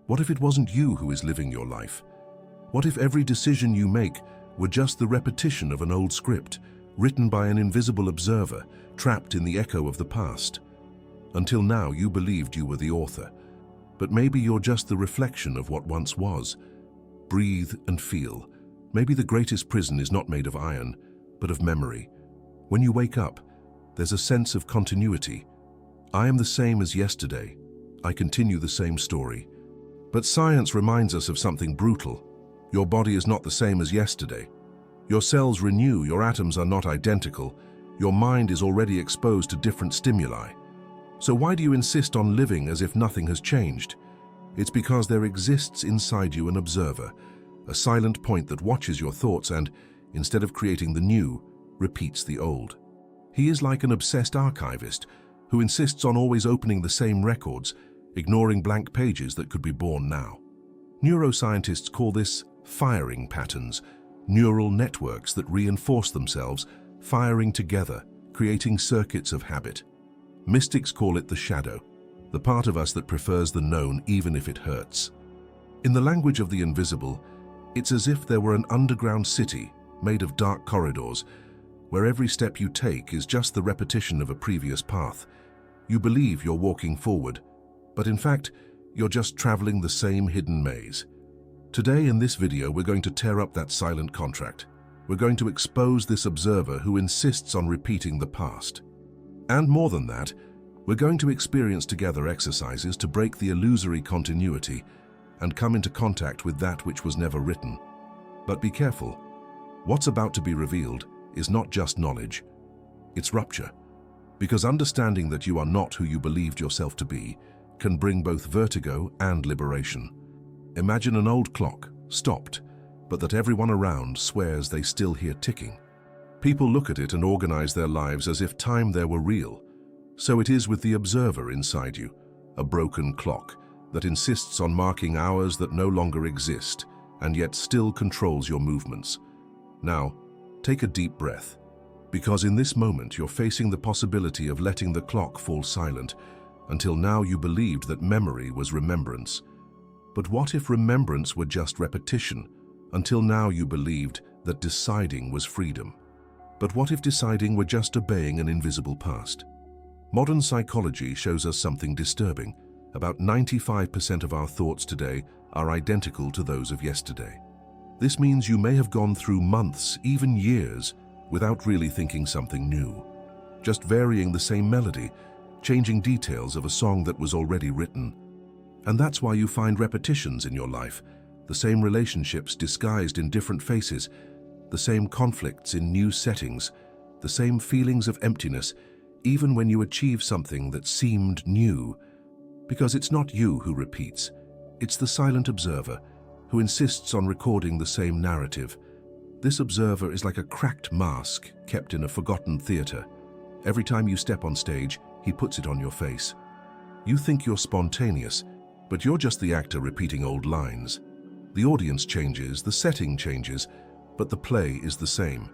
What if it wasn't you who is living your life? What if every decision you make were just the repetition of an old script, written by an invisible observer, trapped in the echo of the past? Until now, you believed you were the author, but maybe you're just the reflection of what once was. Breathe and feel. Maybe the greatest prison is not made of iron, but of memory. When you wake up, there's a sense of continuity. I am the same as yesterday. I continue the same story. But science reminds us of something brutal. Your body is not the same as yesterday. Your cells renew, your atoms are not identical. Your mind is already exposed to different stimuli. So why do you insist on living as if nothing has changed? It's because there exists inside you an observer, a silent point that watches your thoughts and, instead of creating the new, repeats the old. He is like an obsessed archivist who insists on always opening the same records, ignoring blank pages that could be born now. Neuroscientists call this firing patterns, neural networks that reinforce themselves, firing together, creating circuits of habit. Mystics call it the shadow, the part of us that prefers the known even if it hurts. In the language of the invisible, it's as if there were an underground city made of dark corridors, where every step you take is just the repetition of a previous path. You believe you're walking forward, but in fact, you're just traveling the same hidden maze. Today in this video, we're going to tear up that silent contract. We're going to expose this observer who insists on repeating the past. And more than that, we're going to experience together exercises to break the illusory continuity and come into contact with that which was never written. But be careful. What's about to be revealed is not just knowledge, it's rupture. Because understanding that you are not who you believed yourself to be can bring both vertigo and liberation. Imagine an old clock, stopped, but that everyone around swears they still hear ticking. People look at it and organize their lives as if time there were real. So it is with the observer inside you, a broken clock that insists on marking hours that no longer exist and yet still controls your movements. Now, take a deep breath, because in this moment you're facing the possibility of letting the clock fall silent. Until now you believed that memory was remembrance. But what if remembrance were just repetition? Until now you believed that deciding was freedom. But what if deciding were just obeying an invisible past? Modern psychology shows us something disturbing. About 95% of our thoughts today are identical to those of yesterday. This means you may have gone through months, even years, without really thinking something new. Just varying the same melody, changing details of a song that was already written. And that's why you find repetitions in your life, the same relationships disguised in different faces, the same conflicts in new settings, the same feelings of emptiness, even when you achieve something that seemed new. Because it's not you who repeats, it's the silent observer who insists on recording the same narrative. This observer is like a cracked mask kept in a forgotten theater. Every time you step on stage, he puts it on your face. You think you're spontaneous, but you're just the actor repeating old lines. The audience changes, the setting changes, but the play is the same.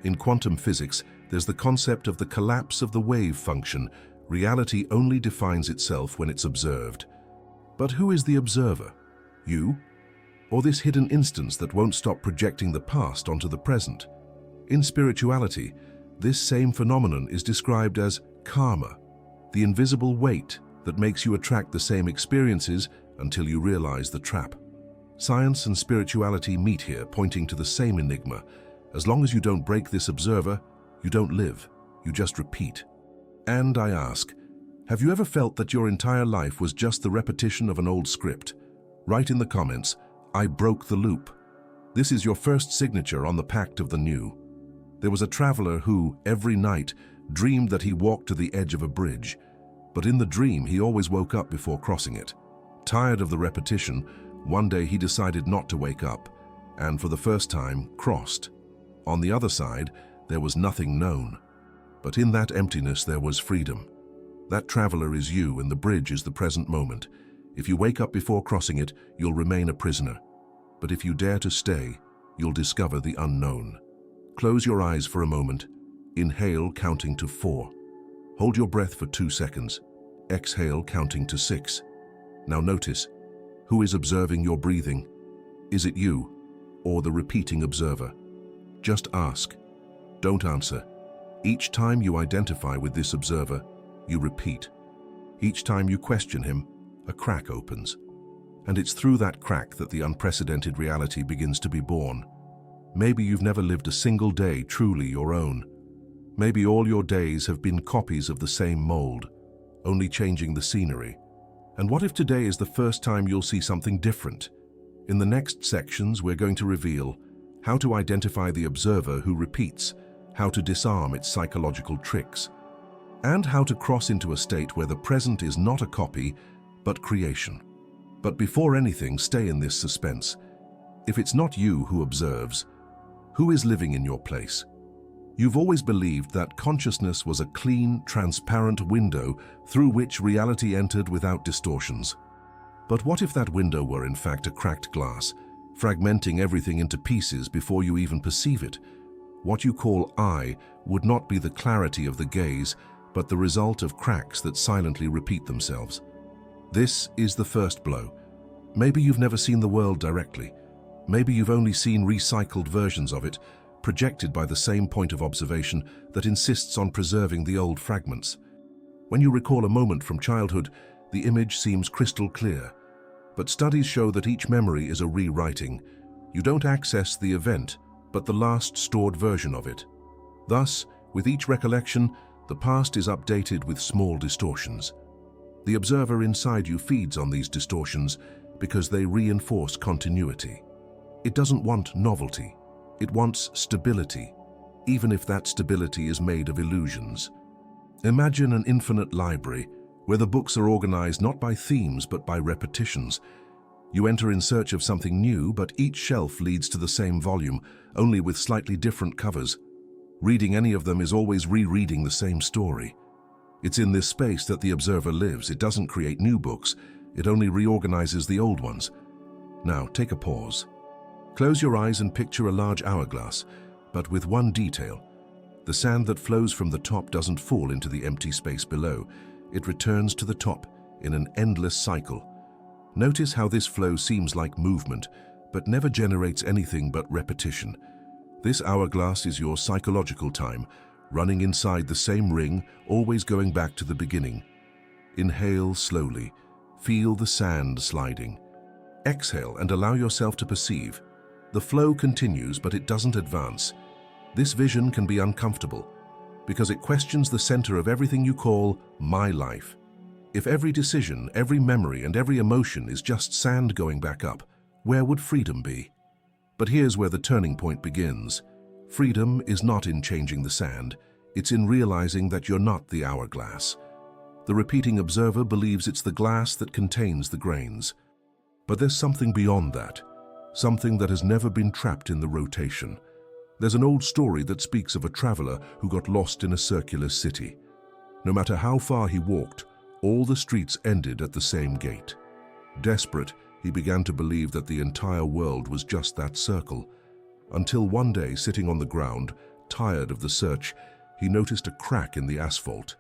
In quantum physics, there's the concept of the collapse of the wave function. Reality only defines itself when it's observed. But who is the observer? You? Or this hidden instance that won't stop projecting the past onto the present? In spirituality, this same phenomenon is described as karma, the invisible weight that makes you attract the same experiences until you realize the trap. Science and spirituality meet here, pointing to the same enigma. As long as you don't break this observer, you don't live, you just repeat. And I ask, have you ever felt that your entire life was just the repetition of an old script? Write in the comments, I broke the loop. This is your first signature on the pact of the new. There was a traveler who, every night, dreamed that he walked to the edge of a bridge. But in the dream, he always woke up before crossing it. Tired of the repetition, one day he decided not to wake up, and for the first time, crossed. On the other side, there was nothing known. But in that emptiness, there was freedom. That traveler is you, and the bridge is the present moment. If you wake up before crossing it, you'll remain a prisoner. But if you dare to stay, you'll discover the unknown. Close your eyes for a moment. Inhale, counting to 4. Hold your breath for 2 seconds. Exhale, counting to 6. Now notice, Who is observing your breathing? Is it you, or the repeating observer? Just ask. Don't answer. Each time you identify with this observer, you repeat. Each time you question him, a crack opens. And it's through that crack that the unprecedented reality begins to be born. Maybe you've never lived a single day truly your own. Maybe all your days have been copies of the same mold, only changing the scenery. And what if today is the first time you'll see something different? In the next sections, we're going to reveal how to identify the observer who repeats, how to disarm its psychological tricks, and how to cross into a state where the present is not a copy, but creation. But before anything, stay in this suspense. If it's not you who observes, who is living in your place? You've always believed that consciousness was a clean, transparent window through which reality entered without distortions. But what if that window were in fact a cracked glass, fragmenting everything into pieces before you even perceive it? What you call I would not be the clarity of the gaze, but the result of cracks that silently repeat themselves. This is the first blow. Maybe you've never seen the world directly. Maybe you've only seen recycled versions of it, projected by the same point of observation that insists on preserving the old fragments. When you recall a moment from childhood, the image seems crystal clear. But studies show that each memory is a rewriting. You don't access the event, but the last stored version of it. Thus, with each recollection, the past is updated with small distortions. The observer inside you feeds on these distortions because they reinforce continuity. It doesn't want novelty. It wants stability, even if that stability is made of illusions. Imagine an infinite library where the books are organized not by themes but by repetitions. You enter in search of something new, but each shelf leads to the same volume, only with slightly different covers. Reading any of them is always rereading the same story. It's in this space that the observer lives. It doesn't create new books, it only reorganizes the old ones. Now, take a pause. Close your eyes and picture a large hourglass, but with one detail. The sand that flows from the top doesn't fall into the empty space below. It returns to the top in an endless cycle. Notice how this flow seems like movement, but never generates anything but repetition. This hourglass is your psychological time, running inside the same ring, always going back to the beginning. Inhale slowly. Feel the sand sliding. Exhale and allow yourself to perceive. The flow continues, but it doesn't advance. This vision can be uncomfortable because it questions the center of everything you call my life. If every decision, every memory, and every emotion is just sand going back up, where would freedom be? But here's where the turning point begins. Freedom is not in changing the sand. It's in realizing that you're not the hourglass. The repeating observer believes it's the glass that contains the grains. But there's something beyond that. Something that has never been trapped in the rotation. There's an old story that speaks of a traveler who got lost in a circular city. No matter how far he walked, all the streets ended at the same gate. Desperate, he began to believe that the entire world was just that circle. Until one day, sitting on the ground, tired of the search, he noticed a crack in the asphalt.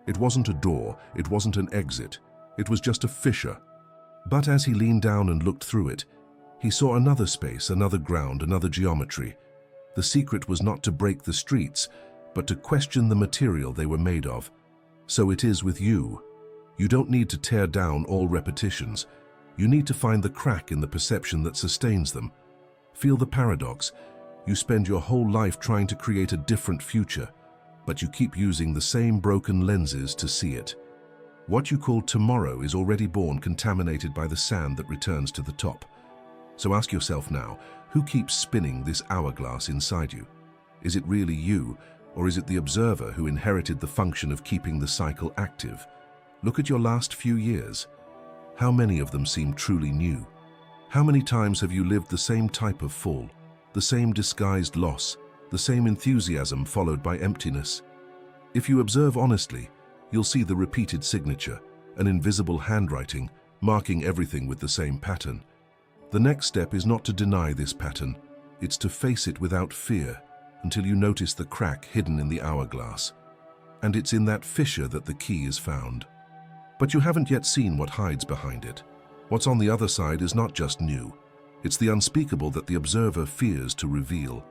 It wasn't a door, it wasn't an exit, it was just a fissure. But as he leaned down and looked through it, he saw another space, another ground, another geometry. The secret was not to break the streets, but to question the material they were made of. So it is with you. You don't need to tear down all repetitions. You need to find the crack in the perception that sustains them. Feel the paradox. You spend your whole life trying to create a different future, but you keep using the same broken lenses to see it. What you call tomorrow is already born, contaminated by the sand that returns to the top. So ask yourself now, who keeps spinning this hourglass inside you? Is it really you, or is it the observer who inherited the function of keeping the cycle active? Look at your last few years. How many of them seem truly new? How many times have you lived the same type of fall, the same disguised loss, the same enthusiasm followed by emptiness? If you observe honestly, you'll see the repeated signature, an invisible handwriting, marking everything with the same pattern. The next step is not to deny this pattern, it's to face it without fear until you notice the crack hidden in the hourglass. And it's in that fissure that the key is found. But you haven't yet seen what hides behind it. What's on the other side is not just new. It's the unspeakable that the observer fears to reveal.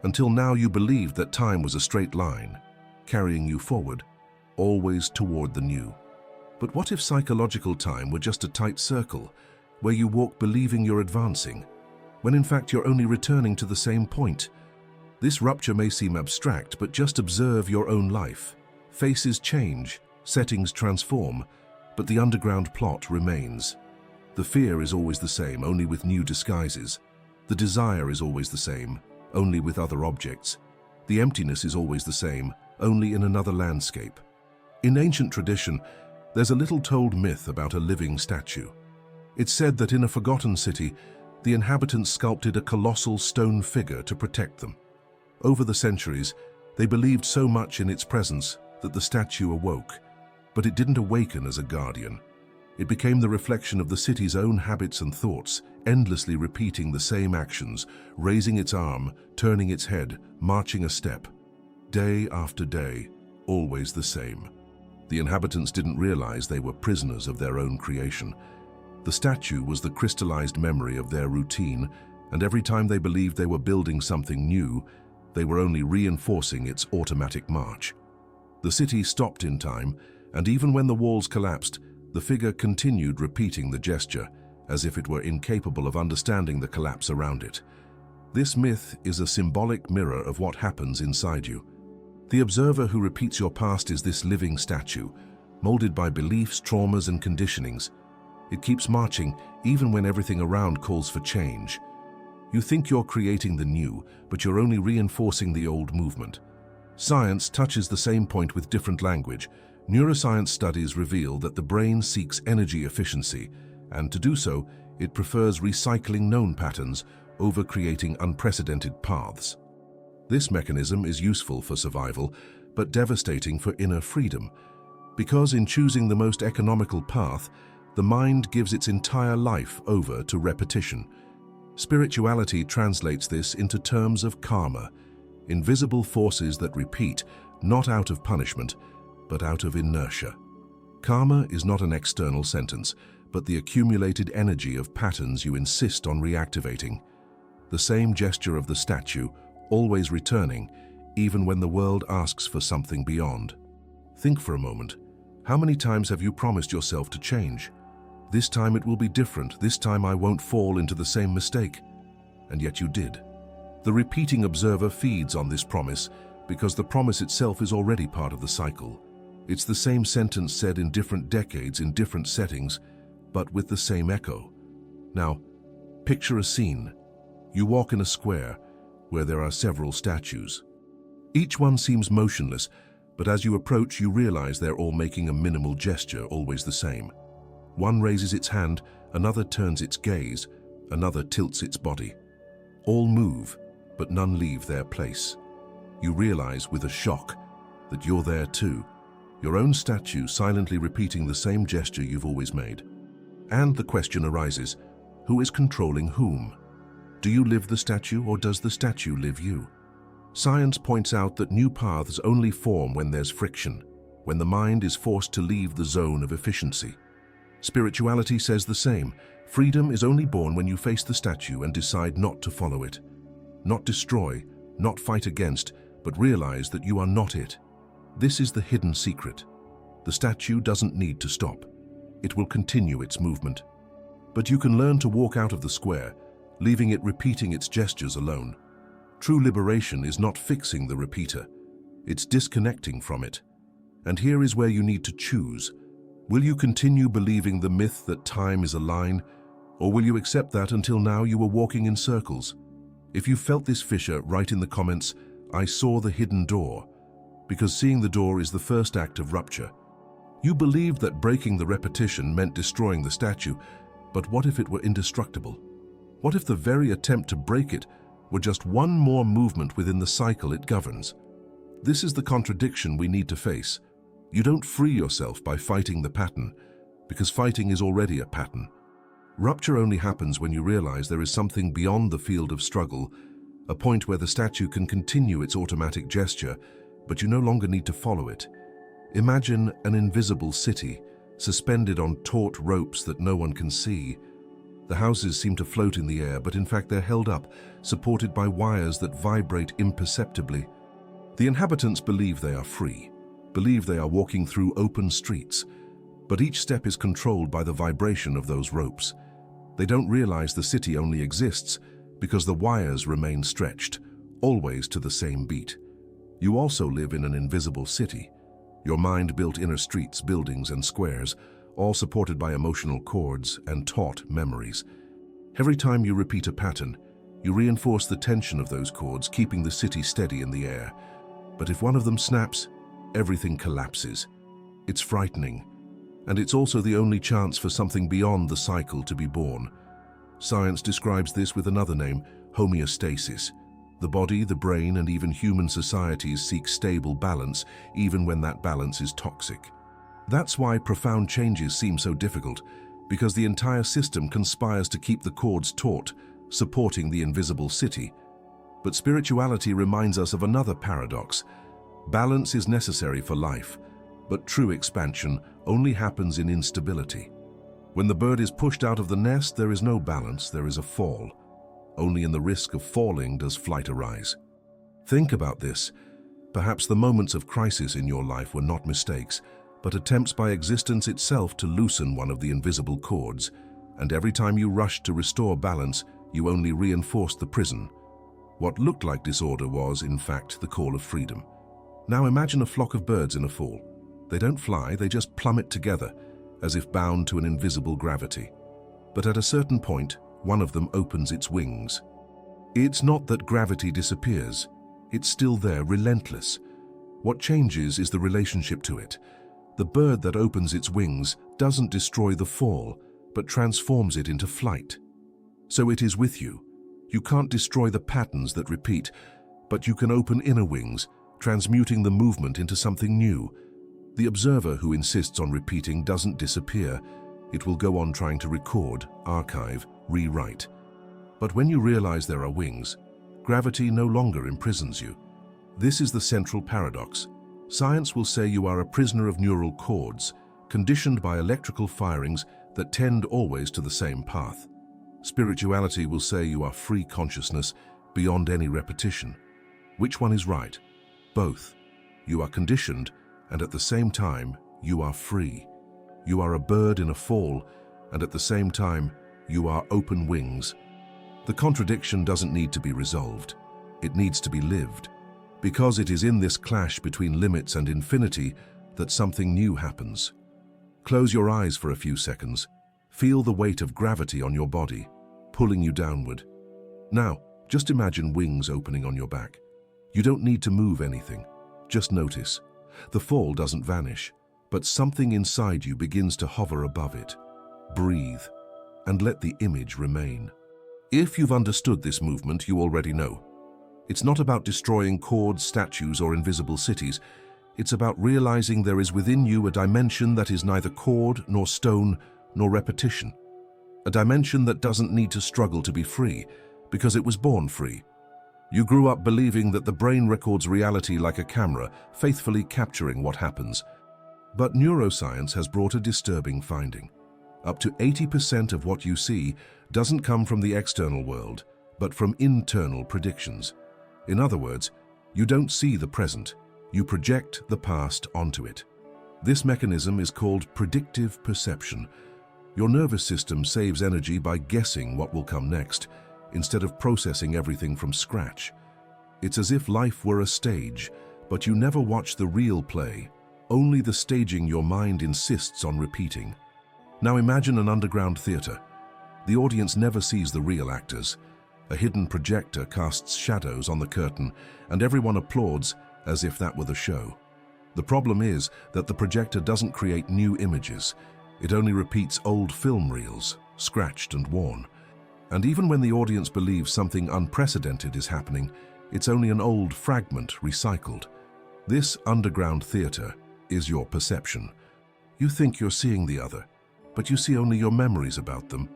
Until now you believed that time was a straight line, carrying you forward, always toward the new. But what if psychological time were just a tight circle, where you walk believing you're advancing, when in fact you're only returning to the same point? This rupture may seem abstract, but just observe your own life. Faces change, settings transform, but the underground plot remains. The fear is always the same, only with new disguises. The desire is always the same, only with other objects. The emptiness is always the same, only in another landscape. In ancient tradition, there's a little-told myth about a living statue. It's said that in a forgotten city, the inhabitants sculpted a colossal stone figure to protect them. Over the centuries, they believed so much in its presence that the statue awoke, but it didn't awaken as a guardian. It became the reflection of the city's own habits and thoughts, endlessly repeating the same actions, raising its arm, turning its head, marching a step. Day after day, always the same. The inhabitants didn't realize they were prisoners of their own creation. The statue was the crystallized memory of their routine, and every time they believed they were building something new, they were only reinforcing its automatic march. The city stopped in time, and even when the walls collapsed, the figure continued repeating the gesture, as if it were incapable of understanding the collapse around it. This myth is a symbolic mirror of what happens inside you. The observer who repeats your past is this living statue, molded by beliefs, traumas, and conditionings. It keeps marching even when everything around calls for change. You think you're creating the new, but you're only reinforcing the old movement. Science touches the same point with different language. Neuroscience studies reveal that the brain seeks energy efficiency, and to do so, it prefers recycling known patterns over creating unprecedented paths. This mechanism is useful for survival, but devastating for inner freedom, because in choosing the most economical path, the mind gives its entire life over to repetition. Spirituality translates this into terms of karma, invisible forces that repeat, not out of punishment, but out of inertia. Karma is not an external sentence, but the accumulated energy of patterns you insist on reactivating. The same gesture of the statue, always returning, even when the world asks for something beyond. Think for a moment. How many times have you promised yourself to change? This time it will be different. This time I won't fall into the same mistake. And yet you did. The repeating observer feeds on this promise because the promise itself is already part of the cycle. It's the same sentence said in different decades, in different settings, but with the same echo. Now, picture a scene. You walk in a square where there are several statues. Each one seems motionless, but as you approach, you realize they're all making a minimal gesture, always the same. One raises its hand, another turns its gaze, another tilts its body. All move, but none leave their place. You realize with a shock that you're there too, your own statue silently repeating the same gesture you've always made. And the question arises, who is controlling whom? Do you live the statue, or does the statue live you? Science points out that new paths only form when there's friction, when the mind is forced to leave the zone of efficiency. Spirituality says the same. Freedom is only born when you face the statue and decide not to follow it. Not destroy, not fight against, but realize that you are not it. This is the hidden secret. The statue doesn't need to stop. It will continue its movement. But you can learn to walk out of the square, leaving it repeating its gestures alone. True liberation is not fixing the repeater. It's disconnecting from it. And here is where you need to choose. Will you continue believing the myth that time is a line, or will you accept that until now you were walking in circles? If you felt this fissure, write in the comments, "I saw the hidden door," because seeing the door is the first act of rupture. You believed that breaking the repetition meant destroying the statue, but what if it were indestructible? What if the very attempt to break it were just one more movement within the cycle it governs? This is the contradiction we need to face. You don't free yourself by fighting the pattern, because fighting is already a pattern. Rupture only happens when you realize there is something beyond the field of struggle, a point where the statue can continue its automatic gesture, but you no longer need to follow it. Imagine an invisible city, suspended on taut ropes that no one can see. The houses seem to float in the air, but in fact they're held up, supported by wires that vibrate imperceptibly. The inhabitants believe they are free, believe they are walking through open streets, but each step is controlled by the vibration of those ropes. They don't realize the city only exists because the wires remain stretched, always to the same beat. You also live in an invisible city. Your mind built inner streets, buildings, and squares, all supported by emotional cords and taut memories. Every time you repeat a pattern, you reinforce the tension of those cords, keeping the city steady in the air. But if one of them snaps, everything collapses. It's frightening, and it's also the only chance for something beyond the cycle to be born. Science describes this with another name, homeostasis. The body, the brain, and even human societies seek stable balance, even when that balance is toxic. That's why profound changes seem so difficult, because the entire system conspires to keep the cords taut, supporting the invisible city. But spirituality reminds us of another paradox. Balance is necessary for life, but true expansion only happens in instability. When the bird is pushed out of the nest, there is no balance, there is a fall. Only in the risk of falling does flight arise. Think about this. Perhaps the moments of crisis in your life were not mistakes, but attempts by existence itself to loosen one of the invisible cords, and every time you rushed to restore balance, you only reinforced the prison. What looked like disorder was, in fact, the call of freedom. Now imagine a flock of birds in a fall. They don't fly, they just plummet together, as if bound to an invisible gravity. But at a certain point, one of them opens its wings. It's not that gravity disappears. It's still there, relentless. What changes is the relationship to it. The bird that opens its wings doesn't destroy the fall, but transforms it into flight. So it is with you. You can't destroy the patterns that repeat, but you can open inner wings, transmuting the movement into something new. The observer who insists on repeating doesn't disappear. It will go on trying to record, archive, rewrite. But when you realize there are wings, gravity no longer imprisons you. This is the central paradox. Science will say you are a prisoner of neural cords, conditioned by electrical firings that tend always to the same path. Spirituality will say you are free consciousness beyond any repetition. Which one is right? Both. You are conditioned, and at the same time, you are free. You are a bird in a fall, and at the same time, you are open wings. The contradiction doesn't need to be resolved. It needs to be lived. Because it is in this clash between limits and infinity that something new happens. Close your eyes for a few seconds. Feel the weight of gravity on your body, pulling you downward. Now, just imagine wings opening on your back. You don't need to move anything. Just notice. The fall doesn't vanish, but something inside you begins to hover above it. Breathe, and let the image remain. If you've understood this movement, you already know. It's not about destroying cords, statues, or invisible cities. It's about realizing there is within you a dimension that is neither cord, nor stone, nor repetition. A dimension that doesn't need to struggle to be free, because it was born free. You grew up believing that the brain records reality like a camera, faithfully capturing what happens. But neuroscience has brought a disturbing finding. Up to 80% of what you see doesn't come from the external world, but from internal predictions. In other words, you don't see the present, you project the past onto it. This mechanism is called predictive perception. Your nervous system saves energy by guessing what will come next, instead of processing everything from scratch. It's as if life were a stage, but you never watch the real play, only the staging your mind insists on repeating. Now imagine an underground theater. The audience never sees the real actors. A hidden projector casts shadows on the curtain, and everyone applauds as if that were the show. The problem is that the projector doesn't create new images. It only repeats old film reels, scratched and worn. And even when the audience believes something unprecedented is happening, it's only an old fragment recycled. This underground theater is your perception. You think you're seeing the other, but you see only your memories about them.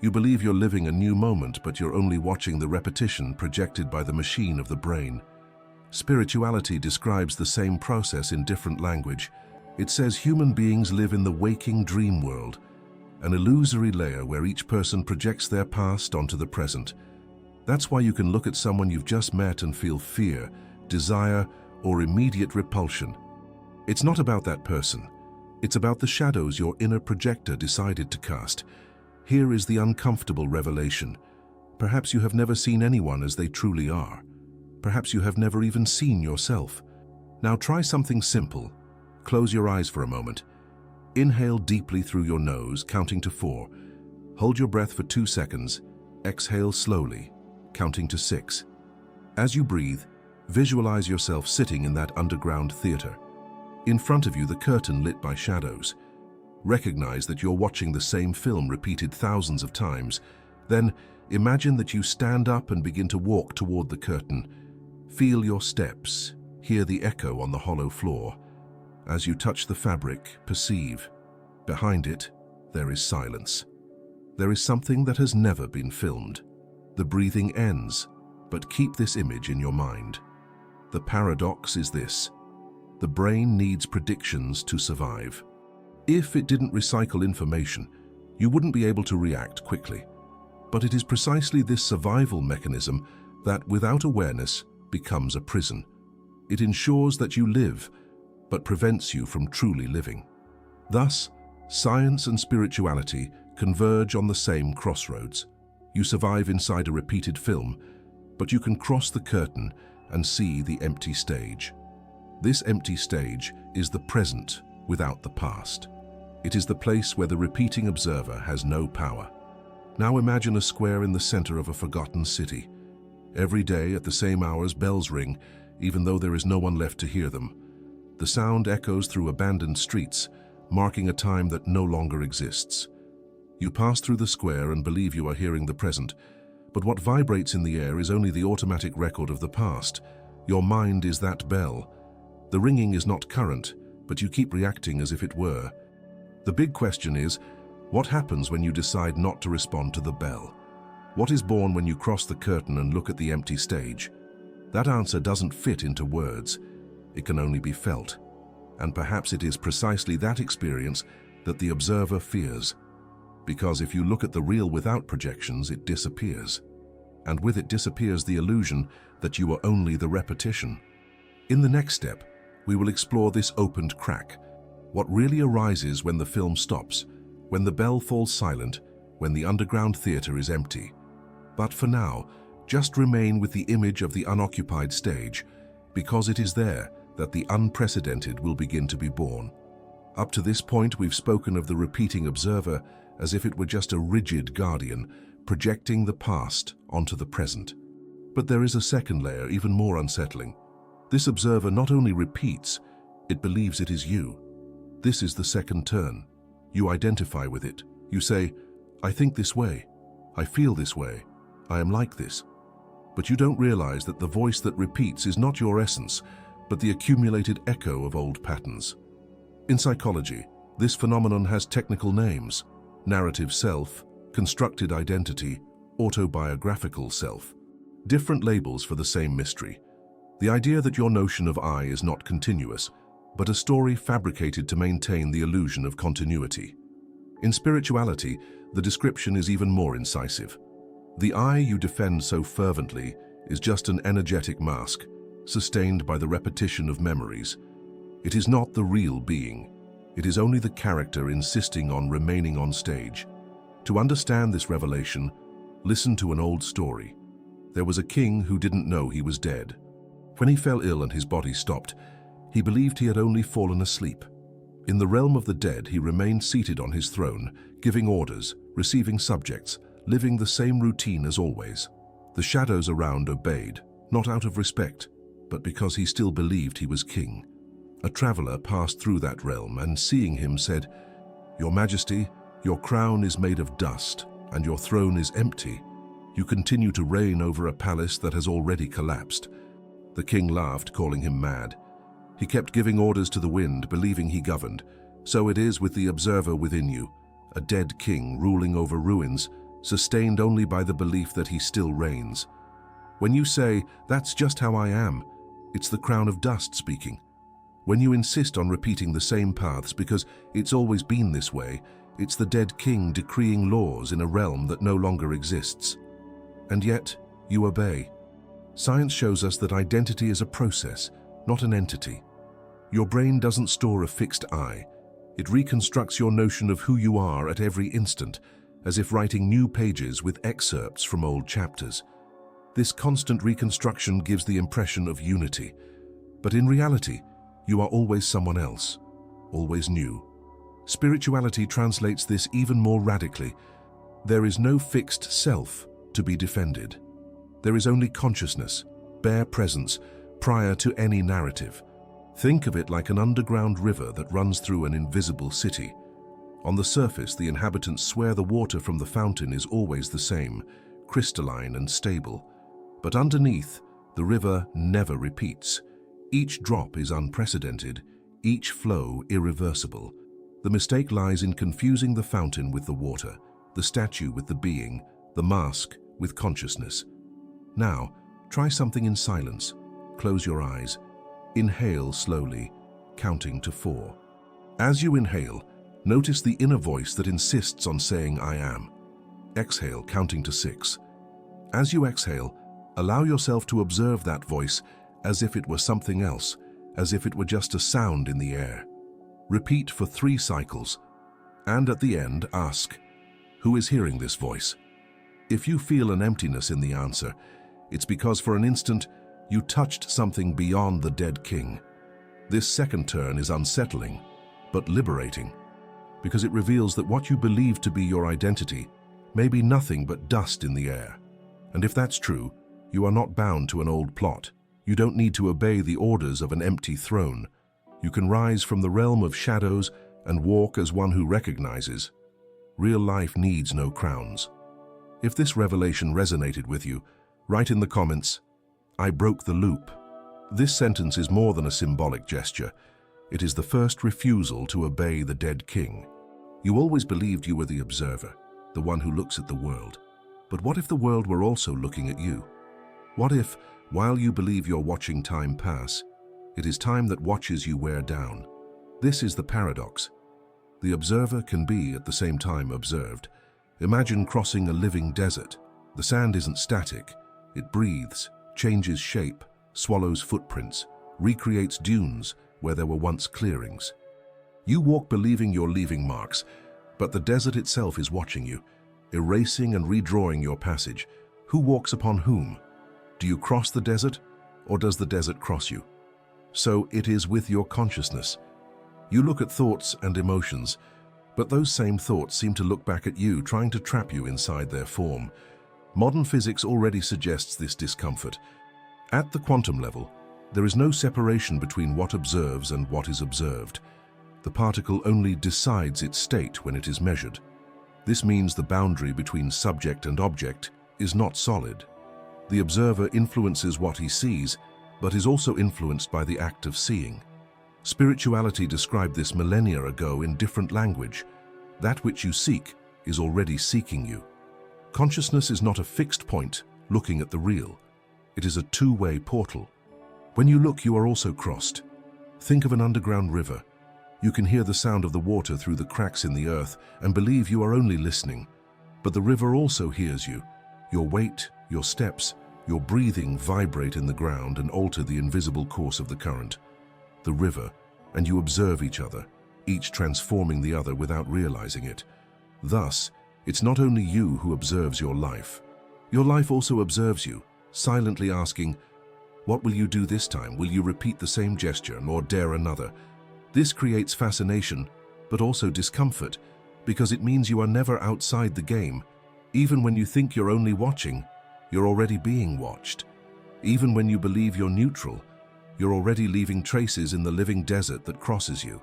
You believe you're living a new moment, but you're only watching the repetition projected by the machine of the brain. Spirituality describes the same process in different language. It says human beings live in the waking dream world, an illusory layer where each person projects their past onto the present. That's why you can look at someone you've just met and feel fear, desire, or immediate repulsion. It's not about that person. It's about the shadows your inner projector decided to cast. Here is the uncomfortable revelation. Perhaps you have never seen anyone as they truly are. Perhaps you have never even seen yourself. Now try something simple. Close your eyes for a moment. Inhale deeply through your nose, counting to 4. Hold your breath for 2 seconds. Exhale slowly, counting to 6. As you breathe, visualize yourself sitting in that underground theater. In front of you, the curtain lit by shadows. Recognize that you're watching the same film repeated thousands of times. Then, imagine that you stand up and begin to walk toward the curtain. Feel your steps, hear the echo on the hollow floor. As you touch the fabric, perceive. Behind it, there is silence. There is something that has never been filmed. The breathing ends, but keep this image in your mind. The paradox is this: the brain needs predictions to survive. If it didn't recycle information, you wouldn't be able to react quickly. But it is precisely this survival mechanism that, without awareness, becomes a prison. It ensures that you live, but prevents you from truly living. Thus, science and spirituality converge on the same crossroads. You survive inside a repeated film, but you can cross the curtain and see the empty stage. This empty stage is the present without the past. It is the place where the repeating observer has no power. Now imagine a square in the center of a forgotten city. Every day at the same hours, bells ring, even though there is no one left to hear them. The sound echoes through abandoned streets, marking a time that no longer exists. You pass through the square and believe you are hearing the present, but what vibrates in the air is only the automatic record of the past. Your mind is that bell. The ringing is not current, but you keep reacting as if it were. The big question is, what happens when you decide not to respond to the bell? What is born when you cross the curtain and look at the empty stage? That answer doesn't fit into words. It can only be felt. And perhaps it is precisely that experience that the observer fears. Because if you look at the real without projections, it disappears. And with it disappears the illusion that you are only the repetition. In the next step, we will explore this opened crack. What really arises when the film stops, when the bell falls silent, when the underground theater is empty. But for now, just remain with the image of the unoccupied stage, because it is there that the unprecedented will begin to be born. Up to this point, we've spoken of the repeating observer as if it were just a rigid guardian, projecting the past onto the present. But there is a second layer, even more unsettling. This observer not only repeats, it believes it is you. This is the second turn. You identify with it. You say, I think this way. I feel this way. I am like this. But you don't realize that the voice that repeats is not your essence, but the accumulated echo of old patterns. In psychology, this phenomenon has technical names: narrative self, constructed identity, autobiographical self. Different labels for the same mystery. The idea that your notion of I is not continuous, but a story fabricated to maintain the illusion of continuity. In spirituality, the description is even more incisive. The I you defend so fervently is just an energetic mask, sustained by the repetition of memories. It is not the real being. It is only the character insisting on remaining on stage. To understand this revelation, listen to an old story. There was a king who didn't know he was dead. When he fell ill and his body stopped, he believed he had only fallen asleep. In the realm of the dead, he remained seated on his throne, giving orders, receiving subjects, living the same routine as always. The shadows around obeyed, not out of respect, but because he still believed he was king. A traveler passed through that realm and, seeing him, said, "Your Majesty, your crown is made of dust, and your throne is empty. You continue to reign over a palace that has already collapsed." The king laughed, calling him mad. He kept giving orders to the wind, believing he governed. So it is with the observer within you, a dead king ruling over ruins, sustained only by the belief that he still reigns. When you say, "That's just how I am," it's the crown of dust speaking. When you insist on repeating the same paths because it's always been this way, it's the dead king decreeing laws in a realm that no longer exists. And yet, you obey. Science shows us that identity is a process, not an entity. Your brain doesn't store a fixed I. It reconstructs your notion of who you are at every instant, as if writing new pages with excerpts from old chapters. This constant reconstruction gives the impression of unity. But in reality, you are always someone else, always new. Spirituality translates this even more radically. There is no fixed self to be defended. There is only consciousness, bare presence, prior to any narrative. Think of it like an underground river that runs through an invisible city. On the surface, the inhabitants swear the water from the fountain is always the same, crystalline and stable. But underneath, the river never repeats. Each drop is unprecedented, each flow irreversible. The mistake lies in confusing the fountain with the water, the statue with the being, the mask with consciousness. Now, try something in silence. Close your eyes. Inhale slowly, counting to 4. As you inhale, notice the inner voice that insists on saying I am. Exhale, counting to 6. As you exhale, allow yourself to observe that voice as if it were something else, as if it were just a sound in the air. Repeat for 3 cycles, and at the end ask, who is hearing this voice? If you feel an emptiness in the answer, it's because for an instant you touched something beyond the dead king. This second turn is unsettling, but liberating, because it reveals that what you believe to be your identity may be nothing but dust in the air. And if that's true, you are not bound to an old plot. You don't need to obey the orders of an empty throne. You can rise from the realm of shadows and walk as one who recognizes. Real life needs no crowns. If this revelation resonated with you, write in the comments, I broke the loop. This sentence is more than a symbolic gesture. It is the first refusal to obey the dead king. You always believed you were the observer, the one who looks at the world. But what if the world were also looking at you? What if, while you believe you're watching time pass, it is time that watches you wear down? This is the paradox. The observer can be at the same time observed. Imagine crossing a living desert. The sand isn't static. It breathes, changes shape, swallows footprints, recreates dunes where there were once clearings. You walk believing you're leaving marks, but the desert itself is watching you, erasing and redrawing your passage. Who walks upon whom? Do you cross the desert, or does the desert cross you? So it is with your consciousness. You look at thoughts and emotions, but those same thoughts seem to look back at you, trying to trap you inside their form. Modern physics already suggests this discomfort. At the quantum level, there is no separation between what observes and what is observed. The particle only decides its state when it is measured. This means the boundary between subject and object is not solid. The observer influences what he sees, but is also influenced by the act of seeing. Spirituality described this millennia ago in different language. That which you seek is already seeking you. Consciousness is not a fixed point looking at the real. It is a two-way portal. When you look, you are also crossed. Think of an underground river. You can hear the sound of the water through the cracks in the earth and believe you are only listening. But the river also hears you. Your weight, your steps, your breathing vibrate in the ground and alter the invisible course of the current. The river, and you observe each other, each transforming the other without realizing it. Thus, it's not only you who observes your life. Your life also observes you, silently asking, what will you do this time? Will you repeat the same gesture or dare another? This creates fascination, but also discomfort, because it means you are never outside the game. Even when you think you're only watching, you're already being watched. Even when you believe you're neutral, you're already leaving traces in the living desert that crosses you.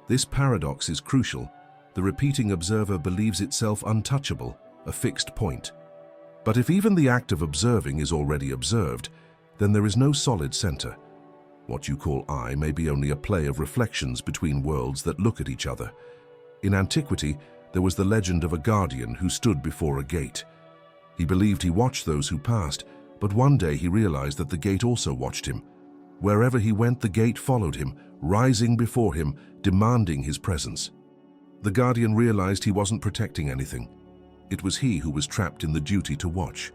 This paradox is crucial. The repeating observer believes itself untouchable, a fixed point. But if even the act of observing is already observed, then there is no solid center. What you call I may be only a play of reflections between worlds that look at each other. In antiquity, there was the legend of a guardian who stood before a gate. He believed he watched those who passed, but one day he realized that the gate also watched him. Wherever he went, the gate followed him, rising before him, demanding his presence. The guardian realized he wasn't protecting anything. It was he who was trapped in the duty to watch.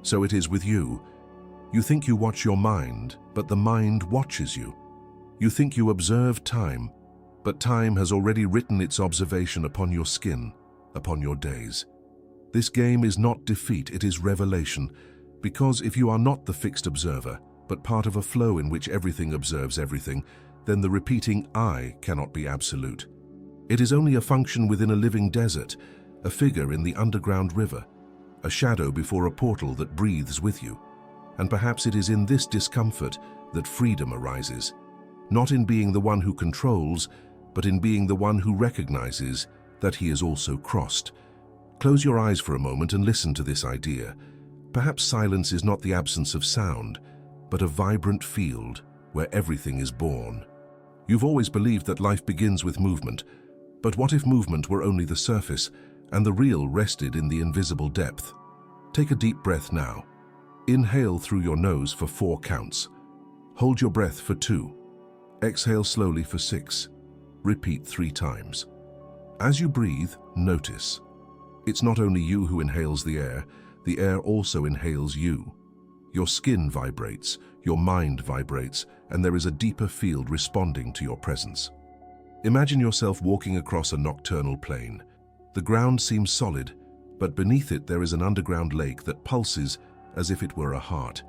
So it is with you. You think you watch your mind, but the mind watches you. You think you observe time, but time has already written its observation upon your skin, upon your days. This game is not defeat, it is revelation, because if you are not the fixed observer, but part of a flow in which everything observes everything, then the repeating I cannot be absolute. It is only a function within a living desert, a figure in the underground river, a shadow before a portal that breathes with you. And perhaps it is in this discomfort that freedom arises, not in being the one who controls, but in being the one who recognizes that he is also crossed. Close your eyes for a moment and listen to this idea. Perhaps silence is not the absence of sound, but a vibrant field where everything is born. You've always believed that life begins with movement, but what if movement were only the surface and the real rested in the invisible depth? Take a deep breath now. Inhale through your nose for 4 counts. Hold your breath for 2. Exhale slowly for 6. Repeat 3 times. As you breathe, notice. It's not only you who inhales the air also inhales you. Your skin vibrates, your mind vibrates, and there is a deeper field responding to your presence. Imagine yourself walking across a nocturnal plain. The ground seems solid, but beneath it there is an underground lake that pulses as if it were a heart.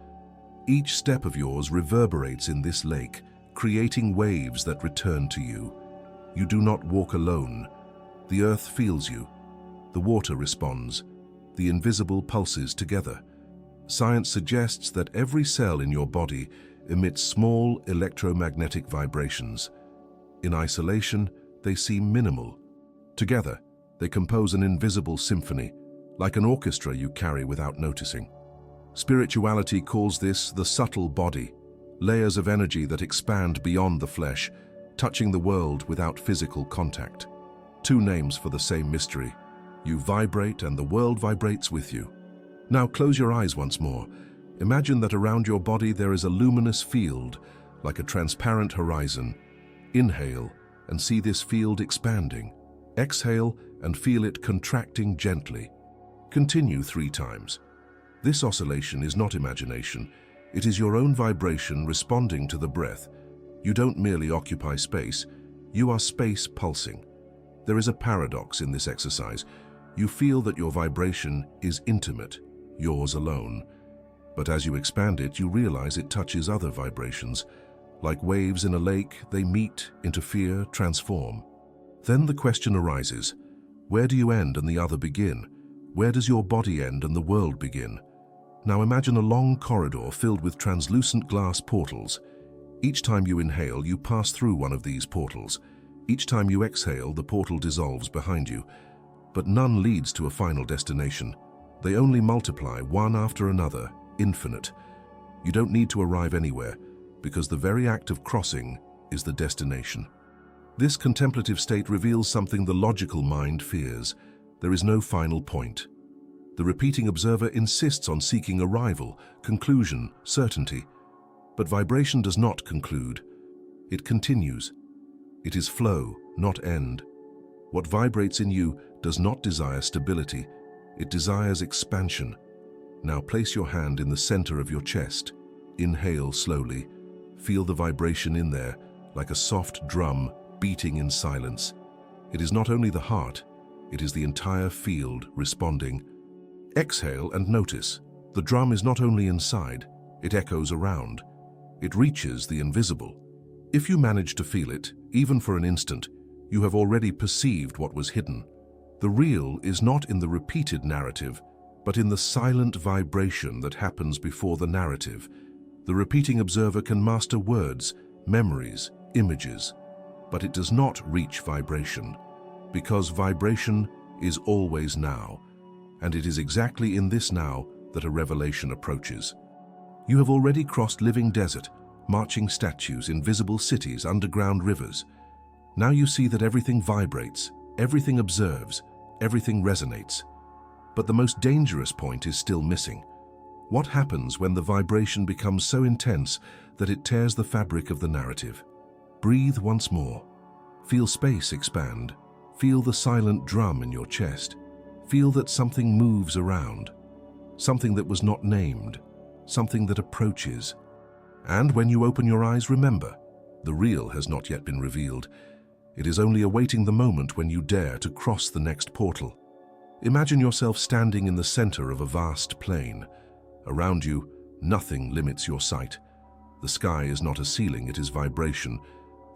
Each step of yours reverberates in this lake, creating waves that return to you. You do not walk alone. The earth feels you. The water responds. The invisible pulses together. Science suggests that every cell in your body emits small electromagnetic vibrations. In isolation, they seem minimal. Together, they compose an invisible symphony, like an orchestra you carry without noticing. Spirituality calls this the subtle body, layers of energy that expand beyond the flesh, touching the world without physical contact. 2 names for the same mystery. You vibrate and the world vibrates with you. Now close your eyes once more. Imagine that around your body there is a luminous field, like a transparent horizon. Inhale and see this field expanding. Exhale and feel it contracting gently. Continue 3 times. This oscillation is not imagination. It is your own vibration responding to the breath. You don't merely occupy space, you are space pulsing. There is a paradox in this exercise. You feel that your vibration is intimate, yours alone. But as you expand it, you realize it touches other vibrations. Like waves in a lake, they meet, interfere, transform. Then the question arises, where do you end and the other begin? Where does your body end and the world begin? Now imagine a long corridor filled with translucent glass portals. Each time you inhale, you pass through one of these portals. Each time you exhale, the portal dissolves behind you. But none leads to a final destination. They only multiply one after another, infinite. You don't need to arrive anywhere, because the very act of crossing is the destination. This contemplative state reveals something the logical mind fears. There is no final point. The repeating observer insists on seeking arrival, conclusion, certainty. But vibration does not conclude. It continues. It is flow, not end. What vibrates in you does not desire stability. It desires expansion. Now place your hand in the center of your chest. Inhale slowly. Feel the vibration in there, like a soft drum beating in silence. It is not only the heart, it is the entire field responding. Exhale and notice. The drum is not only inside, it echoes around. It reaches the invisible. If you manage to feel it, even for an instant, you have already perceived what was hidden. The real is not in the repeated narrative, but in the silent vibration that happens before the narrative. The repeating observer can master words, memories, images, but it does not reach vibration, because vibration is always now, and it is exactly in this now that a revelation approaches. You have already crossed living desert, marching statues, invisible cities, underground rivers. Now you see that everything vibrates, everything observes, everything resonates. But the most dangerous point is still missing. What happens when the vibration becomes so intense that it tears the fabric of the narrative? Breathe once more. Feel space expand. Feel the silent drum in your chest. Feel that something moves around. Something that was not named. Something that approaches. And when you open your eyes, remember, the real has not yet been revealed. It is only awaiting the moment when you dare to cross the next portal. Imagine yourself standing in the center of a vast plain. Around you, nothing limits your sight. The sky is not a ceiling, it is vibration.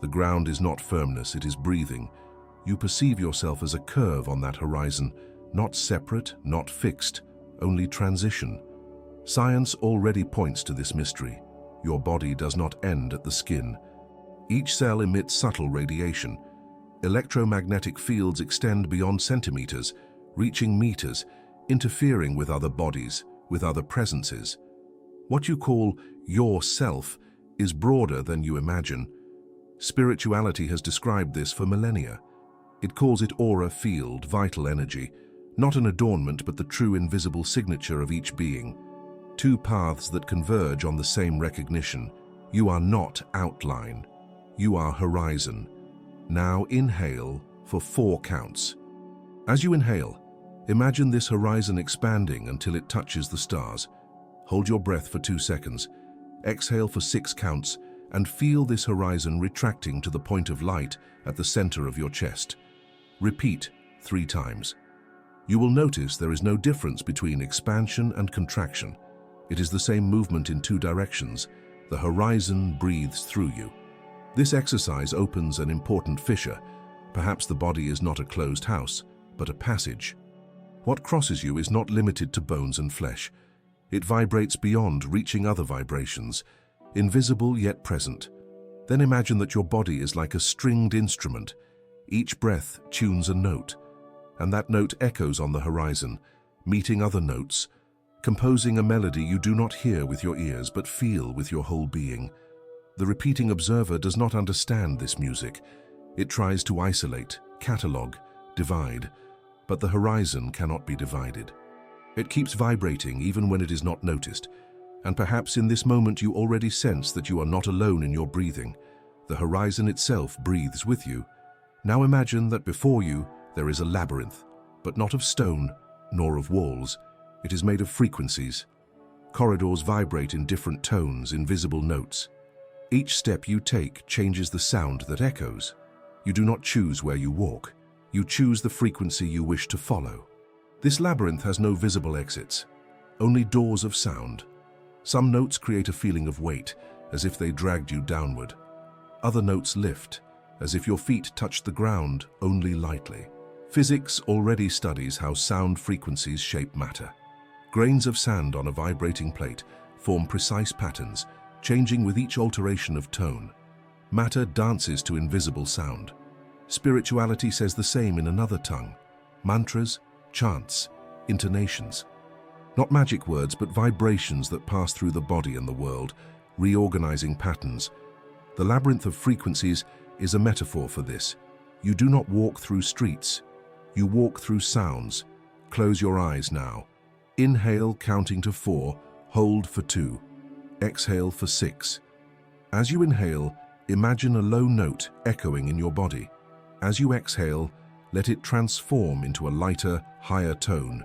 The ground is not firmness, it is breathing. You perceive yourself as a curve on that horizon, not separate, not fixed, only transition. Science already points to this mystery. Your body does not end at the skin. Each cell emits subtle radiation. Electromagnetic fields extend beyond centimeters, reaching meters, interfering with other bodies, with other presences. What you call yourself is broader than you imagine. Spirituality has described this for millennia. It calls it aura field, vital energy, not an adornment but the true invisible signature of each being. Two paths that converge on the same recognition. You are not outline. You are horizon. Now inhale for 4 counts. As you inhale, imagine this horizon expanding until it touches the stars. Hold your breath for 2 seconds. Exhale for 6 counts and feel this horizon retracting to the point of light at the center of your chest. Repeat 3 times. You will notice there is no difference between expansion and contraction. It is the same movement in 2 directions. The horizon breathes through you. This exercise opens an important fissure. Perhaps the body is not a closed house, but a passage. What crosses you is not limited to bones and flesh. It vibrates beyond, reaching other vibrations, invisible yet present. Then imagine that your body is like a stringed instrument. Each breath tunes a note, and that note echoes on the horizon, meeting other notes, composing a melody you do not hear with your ears but feel with your whole being. The repeating observer does not understand this music. It tries to isolate, catalogue, divide, but the horizon cannot be divided. It keeps vibrating even when it is not noticed, and perhaps in this moment you already sense that you are not alone in your breathing. The horizon itself breathes with you. Now imagine that before you there is a labyrinth, but not of stone, nor of walls. It is made of frequencies. Corridors vibrate in different tones, invisible notes. Each step you take changes the sound that echoes. You do not choose where you walk. You choose the frequency you wish to follow. This labyrinth has no visible exits, only doors of sound. Some notes create a feeling of weight, as if they dragged you downward. Other notes lift, as if your feet touched the ground only lightly. Physics already studies how sound frequencies shape matter. Grains of sand on a vibrating plate form precise patterns, changing with each alteration of tone. Matter dances to invisible sound. Spirituality says the same in another tongue. Mantras, chants, intonations. Not magic words, but vibrations that pass through the body and the world, reorganizing patterns. The labyrinth of frequencies is a metaphor for this. You do not walk through streets. You walk through sounds. Close your eyes now. Inhale, counting to 4, hold for 2. Exhale for 6. As you inhale, imagine a low note echoing in your body. As you exhale, let it transform into a lighter, higher tone.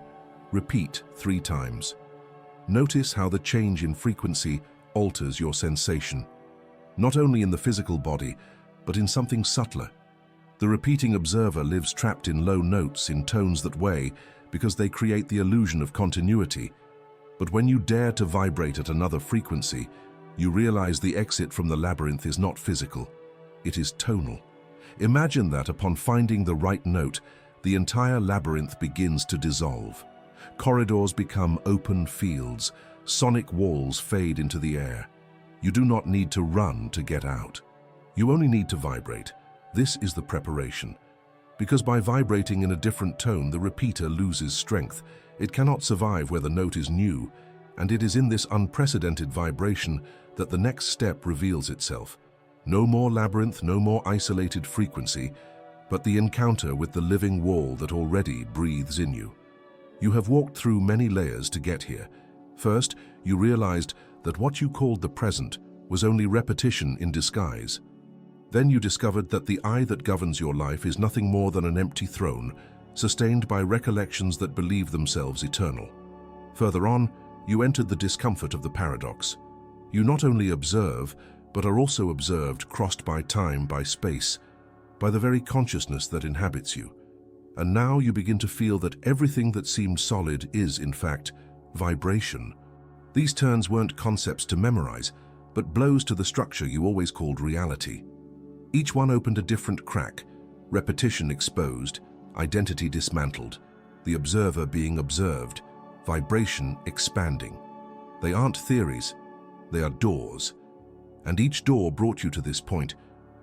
Repeat 3 times. Notice how the change in frequency alters your sensation, not only in the physical body, but in something subtler. The repeating observer lives trapped in low notes, in tones that weigh, because they create the illusion of continuity. But when you dare to vibrate at another frequency, you realize the exit from the labyrinth is not physical, it is tonal. Imagine that upon finding the right note, the entire labyrinth begins to dissolve. Corridors become open fields, sonic walls fade into the air. You do not need to run to get out. You only need to vibrate. This is the preparation. Because by vibrating in a different tone, the repeater loses strength. It cannot survive where the note is new, and it is in this unprecedented vibration that the next step reveals itself. No more labyrinth, no more isolated frequency, but the encounter with the living wall that already breathes in you. You have walked through many layers to get here. First, you realized that what you called the present was only repetition in disguise. Then you discovered that the I that governs your life is nothing more than an empty throne, sustained by recollections that believe themselves eternal. Further on, you entered the discomfort of the paradox. You not only observe, but are also observed, crossed by time, by space, by the very consciousness that inhabits you. And now you begin to feel that everything that seemed solid is, in fact, vibration. These turns weren't concepts to memorize, but blows to the structure you always called reality. Each one opened a different crack, repetition exposed, identity dismantled, the observer being observed, vibration expanding. They aren't theories, they are doors. And each door brought you to this point,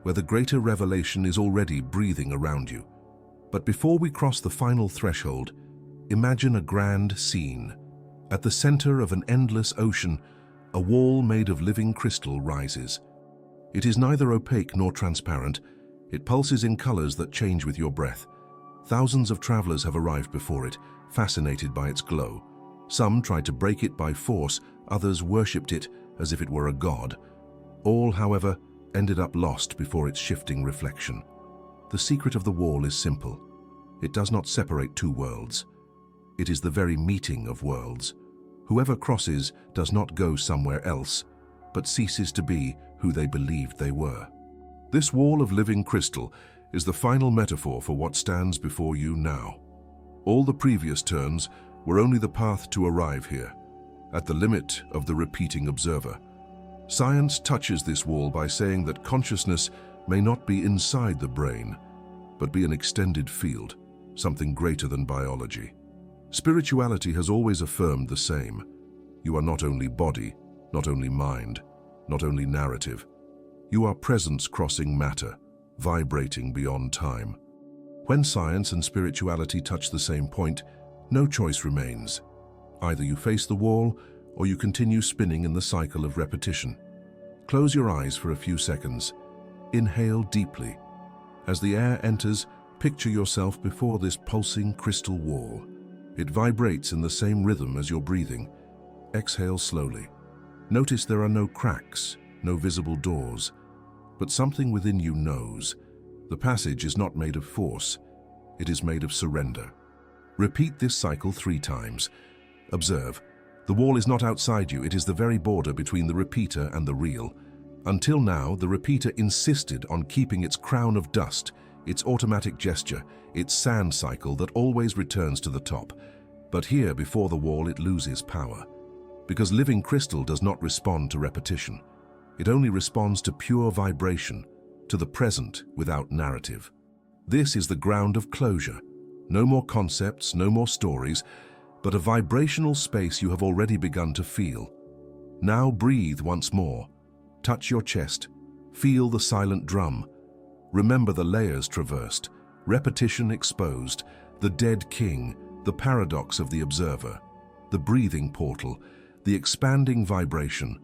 where the greater revelation is already breathing around you. But before we cross the final threshold, imagine a grand scene. At the center of an endless ocean, a wall made of living crystal rises. It is neither opaque nor transparent. It pulses in colors that change with your breath. Thousands of travelers have arrived before it, fascinated by its glow. Some tried to break it by force, others worshipped it as if it were a god. All, however, ended up lost before its shifting reflection. The secret of the wall is simple. It does not separate two worlds. It is the very meeting of worlds. Whoever crosses does not go somewhere else, but ceases to be who they believed they were. This wall of living crystal is the final metaphor for what stands before you now. All the previous turns were only the path to arrive here, at the limit of the repeating observer. Science touches this wall by saying that consciousness may not be inside the brain, but be an extended field, something greater than biology. Spirituality has always affirmed the same. You are not only body, not only mind, not only narrative. You are presence crossing matter, vibrating beyond time. When science and spirituality touch the same point, no choice remains. Either you face the wall, or you continue spinning in the cycle of repetition. Close your eyes for a few seconds. Inhale deeply. As the air enters, picture yourself before this pulsing crystal wall. It vibrates in the same rhythm as your breathing. Exhale slowly. Notice there are no cracks, no visible doors, but something within you knows. The passage is not made of force, it is made of surrender. Repeat this cycle 3 times. Observe, the wall is not outside you, it is the very border between the repeater and the real. Until now, the repeater insisted on keeping its crown of dust, its automatic gesture, its sand cycle that always returns to the top. But here, before the wall, it loses power. Because living crystal does not respond to repetition. It only responds to pure vibration, to the present without narrative. This is the ground of closure. No more concepts, no more stories, but a vibrational space you have already begun to feel. Now breathe once more. Touch your chest. Feel the silent drum. Remember the layers traversed, repetition exposed, the dead king, the paradox of the observer, the breathing portal, the expanding vibration.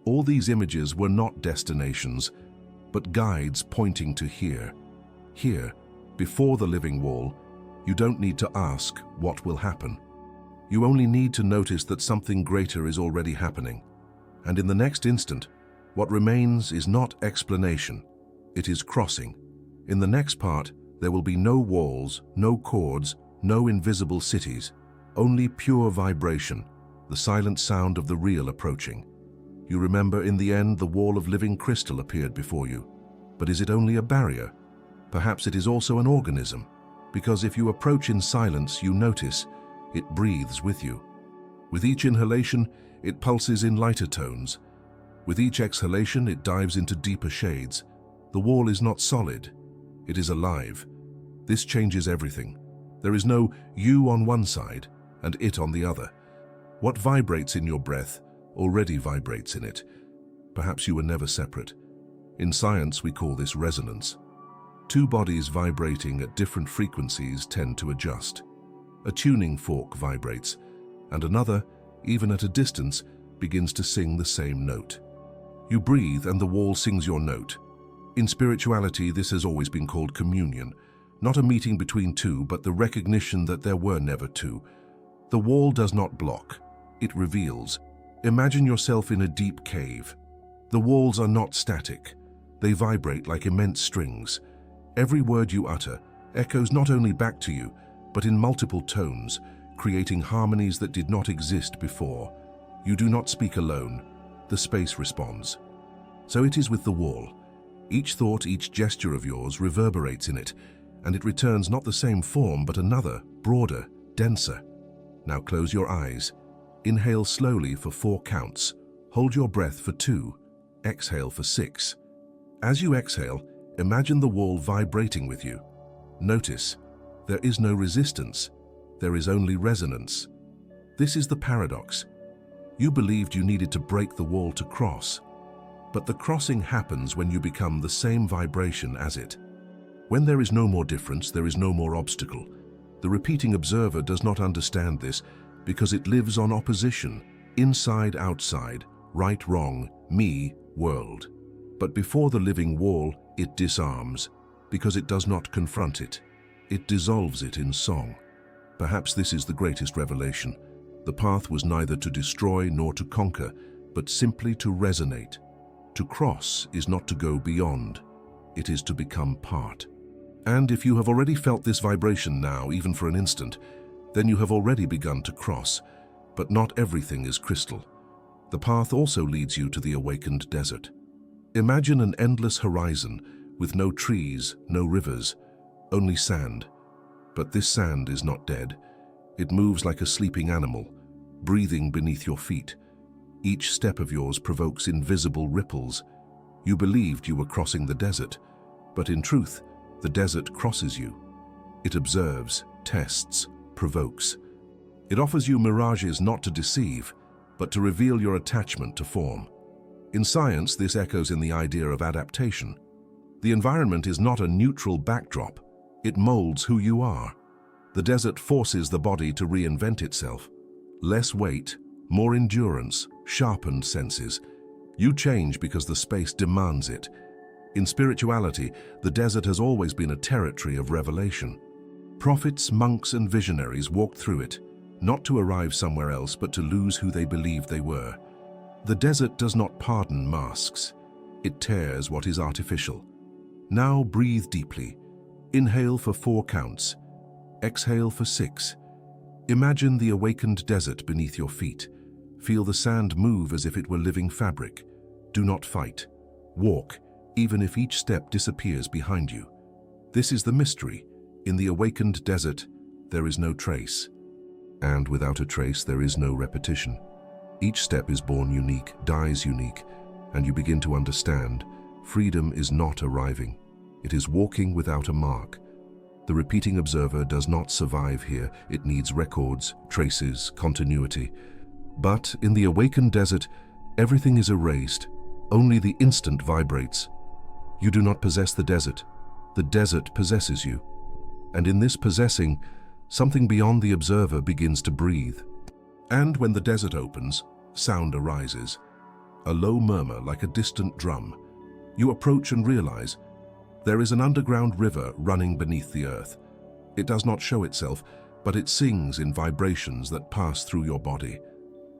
All these images were not destinations, but guides pointing to here. Here, before the living wall, you don't need to ask what will happen. You only need to notice that something greater is already happening. And in the next instant, what remains is not explanation, it is crossing. In the next part, there will be no walls, no cords, no invisible cities, only pure vibration, the silent sound of the real approaching. You remember, in the end, the wall of living crystal appeared before you. But is it only a barrier? Perhaps it is also an organism, because if you approach in silence, you notice it breathes with you. With each inhalation, it pulses in lighter tones. With each exhalation, it dives into deeper shades. The wall is not solid, it is alive. This changes everything. There is no you on one side and it on the other. What vibrates in your breath already vibrates in it. Perhaps you were never separate. In science, we call this resonance. Two bodies vibrating at different frequencies tend to adjust. A tuning fork vibrates, and another, even at a distance, begins to sing the same note. You breathe and the wall sings your note. In spirituality, this has always been called communion, not a meeting between two, but the recognition that there were never two. The wall does not block, it reveals. Imagine yourself in a deep cave. The walls are not static. They vibrate like immense strings. Every word you utter echoes not only back to you, but in multiple tones, creating harmonies that did not exist before. You do not speak alone. The space responds. So it is with the wall. Each thought, each gesture of yours reverberates in it, and it returns not the same form, but another, broader, denser. Now close your eyes. Inhale slowly for 4 counts. Hold your breath for 2. Exhale for 6. As you exhale, imagine the wall vibrating with you. Notice, there is no resistance. There is only resonance. This is the paradox. You believed you needed to break the wall to cross, but the crossing happens when you become the same vibration as it. When there is no more difference, there is no more obstacle. The repeating observer does not understand this because it lives on opposition, inside, outside, right, wrong, me, world. But before the living wall, it disarms, because it does not confront it. It dissolves it in song. Perhaps this is the greatest revelation. The path was neither to destroy nor to conquer, but simply to resonate. To cross is not to go beyond. It is to become part. And if you have already felt this vibration now, even for an instant, then you have already begun to cross. But not everything is crystal. The path also leads you to the awakened desert. Imagine an endless horizon with no trees, no rivers, only sand. But this sand is not dead. It moves like a sleeping animal, breathing beneath your feet. Each step of yours provokes invisible ripples. You believed you were crossing the desert, but in truth, the desert crosses you. It observes, tests, provokes. It offers you mirages not to deceive, but to reveal your attachment to form. In science, this echoes in the idea of adaptation. The environment is not a neutral backdrop. It molds who you are. The desert forces the body to reinvent itself. Less weight, more endurance, sharpened senses. You change because the space demands it. In spirituality, the desert has always been a territory of revelation. Prophets, monks, and visionaries walked through it, not to arrive somewhere else, but to lose who they believed they were. The desert does not pardon masks. It tears what is artificial. Now breathe deeply. Inhale for 4 counts. Exhale for 6. Imagine the awakened desert beneath your feet. Feel the sand move as if it were living fabric. Do not fight. Walk, even if each step disappears behind you. This is the mystery. In the awakened desert, there is no trace. And without a trace, there is no repetition. Each step is born unique, dies unique, and you begin to understand freedom is not arriving. It is walking without a mark. The repeating observer does not survive here. It needs records, traces, continuity. But in the awakened desert, everything is erased. Only the instant vibrates. You do not possess the desert possesses you. And in this possessing, something beyond the observer begins to breathe. And when the desert opens, sound arises. A low murmur like a distant drum. You approach and realize there is an underground river running beneath the earth. It does not show itself, but it sings in vibrations that pass through your body.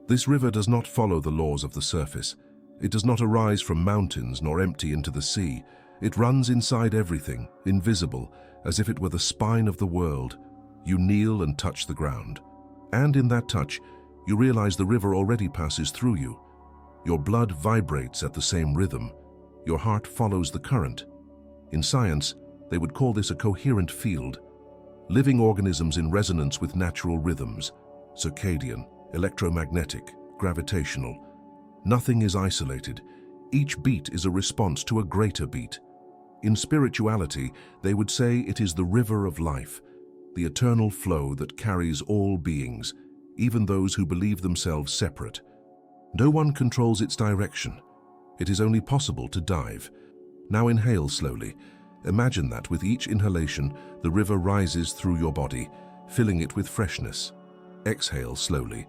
This river does not follow the laws of the surface. It does not arise from mountains nor empty into the sea. It runs inside everything, invisible, as if it were the spine of the world. You kneel and touch the ground. And in that touch, you realize the river already passes through you. Your blood vibrates at the same rhythm. Your heart follows the current. In science, they would call this a coherent field. Living organisms in resonance with natural rhythms, circadian, electromagnetic, gravitational. Nothing is isolated. Each beat is a response to a greater beat. In spirituality, they would say it is the river of life, the eternal flow that carries all beings, even those who believe themselves separate. No one controls its direction. It is only possible to dive. Now inhale slowly. Imagine that with each inhalation, the river rises through your body, filling it with freshness. Exhale slowly.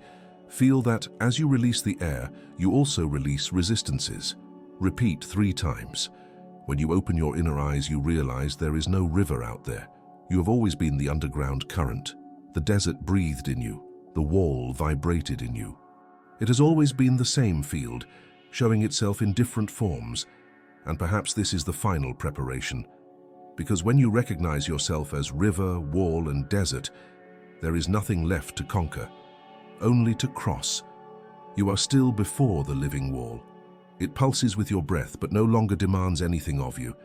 Feel that as you release the air, you also release resistances. Repeat 3 times. When you open your inner eyes, you realize there is no river out there. You have always been the underground current. The desert breathed in you. The wall vibrated in you. It has always been the same field, showing itself in different forms, and perhaps this is the final preparation. Because when you recognize yourself as river, wall, and desert, there is nothing left to conquer, only to cross. You are still before the living wall. It pulses with your breath, but no longer demands anything of you.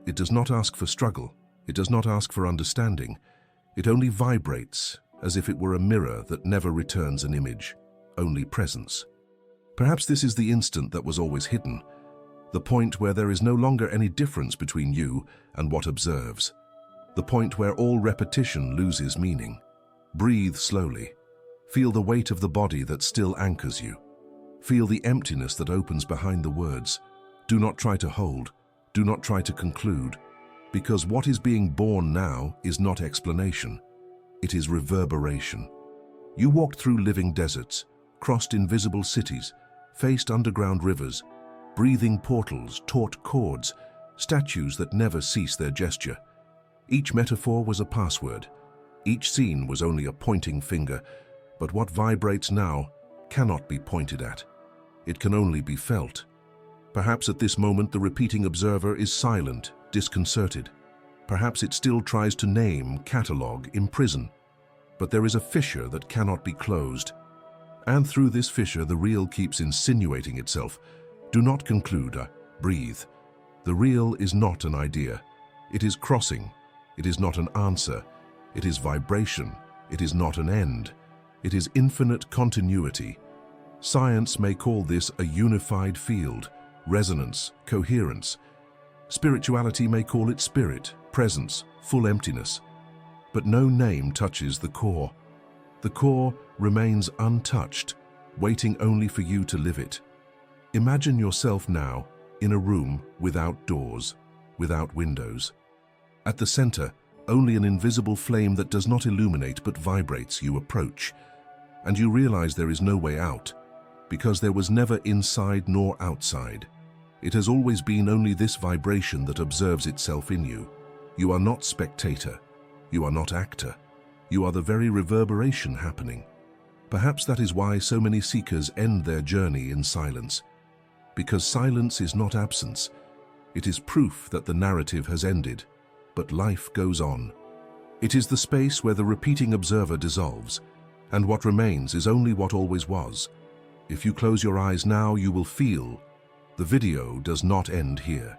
It does not ask for struggle. It does not ask for understanding. It only vibrates, as if it were a mirror that never returns an image, only presence. Perhaps this is the instant that was always hidden, the point where there is no longer any difference between you and what observes, the point where all repetition loses meaning. Breathe slowly. Feel the weight of the body that still anchors you. Feel the emptiness that opens behind the words. Do not try to hold. Do not try to conclude. Because what is being born now is not explanation. It is reverberation. You walked through living deserts, crossed invisible cities, faced underground rivers, breathing portals, taut chords, statues that never cease their gesture. Each metaphor was a password. Each scene was only a pointing finger, but what vibrates now cannot be pointed at. It can only be felt. Perhaps at this moment the repeating observer is silent, disconcerted. Perhaps it still tries to name, catalogue, imprison. But there is a fissure that cannot be closed. And through this fissure the real keeps insinuating itself. Do not conclude, breathe. The real is not an idea. It is crossing. It is not an answer. It is vibration. It is not an end. It is infinite continuity. Science may call this a unified field, resonance, coherence. Spirituality may call it spirit, presence, full emptiness. But no name touches the core. The core remains untouched, waiting only for you to live it. Imagine yourself now in a room without doors, without windows. At the center, only an invisible flame that does not illuminate but vibrates you approach. And you realize there is no way out, because there was never inside nor outside. It has always been only this vibration that observes itself in you. You are not spectator. You are not actor. You are the very reverberation happening. Perhaps that is why so many seekers end their journey in silence. Because silence is not absence. It is proof that the narrative has ended, but life goes on. It is the space where the repeating observer dissolves, and what remains is only what always was. If you close your eyes now, you will feel. The video does not end here.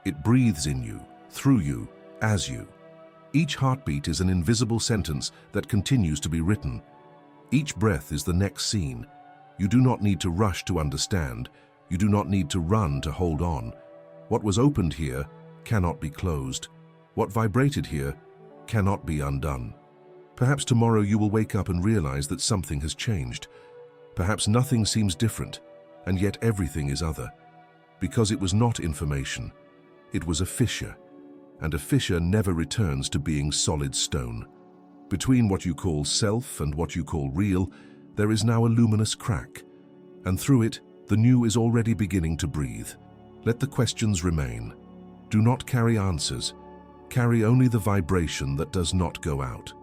It breathes in you, through you, as you. Each heartbeat is an invisible sentence that continues to be written. Each breath is the next scene. You do not need to rush to understand. You do not need to run to hold on. What was opened here cannot be closed. What vibrated here cannot be undone. Perhaps tomorrow you will wake up and realize that something has changed. Perhaps nothing seems different, and yet everything is other. Because it was not information. It was a fissure, and a fissure never returns to being solid stone. Between what you call self and what you call real, there is now a luminous crack, and through it, the new is already beginning to breathe. Let the questions remain. Do not carry answers. Carry only the vibration that does not go out.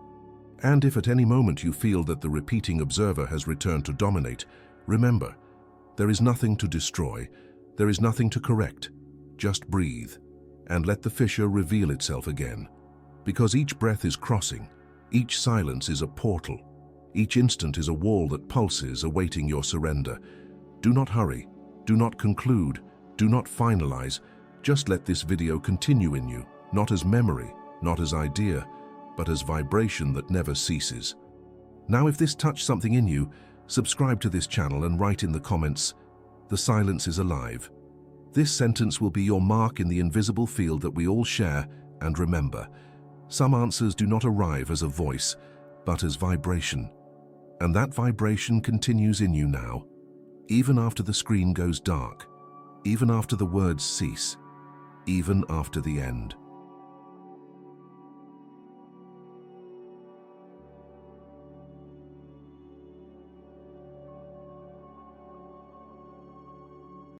And if at any moment you feel that the repeating observer has returned to dominate, remember, there is nothing to destroy, there is nothing to correct. Just breathe, and let the fissure reveal itself again. Because each breath is crossing, each silence is a portal, each instant is a wall that pulses, awaiting your surrender. Do not hurry, do not conclude, do not finalize. Just let this video continue in you, not as memory, not as idea, but as vibration that never ceases. Now, if this touched something in you, subscribe to this channel and write in the comments, "The silence is alive." This sentence will be your mark in the invisible field that we all share, and remember, some answers do not arrive as a voice, but as vibration. And that vibration continues in you now, even after the screen goes dark, even after the words cease, even after the end.